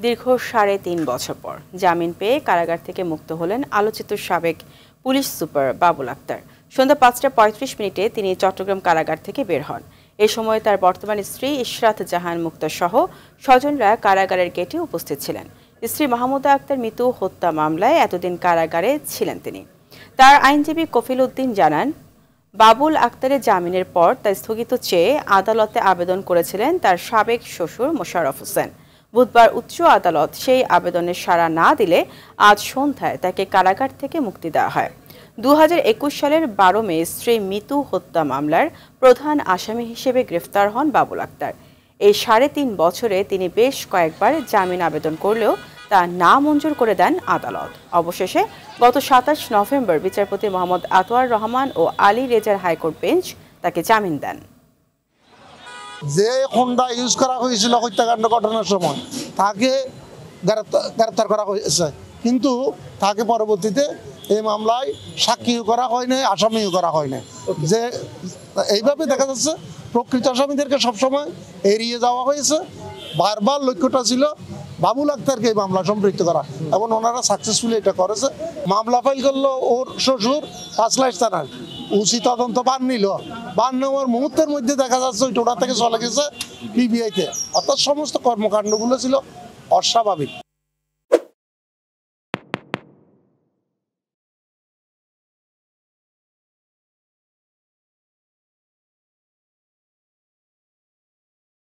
দীর্ঘ ৩.৫ বছর পর জামিন পেয়ে কারাগার থেকে মুক্ত হলেন আলোচিত সাবেক পুলিশ সুপার বাবুল আক্তার। সন্ধ্যা ৫টা ৩৫ মিনিটে তিনি চট্টগ্রাম কারাগার থেকে বের হন। এ সময় তার বর্তমান স্ত্রী ইশরাত জাহান মুক্তা সহ স্বজনরা কারাগারের গেটে উপস্থিত ছিলেন। স্ত্রী মাহমুদা আক্তার মিতু হত্যা মামলায় এতদিন কারাগারে ছিলেন তিনি। তার আইনজীবী কফিল উদ্দিন জানান, বাবুল আক্তারের জামিনের পর তা স্থগিত চেয়ে আদালতে আবেদন করেছিলেন তার সাবেক শ্বশুর মোশাররফ হোসেন। বুধবার উচ্চ আদালত সেই আবেদনের সাড়া না দিলে আজ সন্ধ্যায় তাকে কারাগার থেকে মুক্তি দেওয়া হয়। ২০২১ সালের ১২ মে স্ত্রী মিতু হত্যা মামলার প্রধান আসামি হিসেবে গ্রেফতার হন বাবুল আক্তার। এই ৩.৫ বছরে তিনি বেশ কয়েকবার জামিন আবেদন করলেও তা না মঞ্জুর করে দেন আদালত। অবশেষে গত ২৭ নভেম্বর বিচারপতি মোহাম্মদ আতোয়ার রহমান ও আলী রেজার হাইকোর্ট বেঞ্চ তাকে জামিন দেন। যে হোন্ডা ইউজ করা হয়েছিল হত্যাকাণ্ড ঘটনার সময় তাকে গ্রেপ্তার করা হয়েছে, কিন্তু তাকে পরবর্তীতে এই মামলায় সাক্ষীও করা হয় নাই, আসামিও করা হয় নাই। যে এইভাবে দেখা যাচ্ছে প্রকৃত আসামিদেরকে সবসময় এড়িয়ে যাওয়া হয়েছে। বারবার লক্ষ্যটা ছিল বাবুল আক্তারকে এই মামলা সম্পৃক্ত করা, এবং ওনারা সাকসেসফুলি এটা করেছে। মামলা ফাইল করলো ওর শ্বশুর পাঁচলাইশ থানার, উচিত তদন্ত বান নিল। বান নেওয়ার মুহূর্তের মধ্যে দেখা যাচ্ছে ওই টোটা থেকে চলে গেছে পিবিআইতে। অর্থাৎ সমস্ত কর্মকাণ্ডগুলো ছিল অস্বাভাবিক।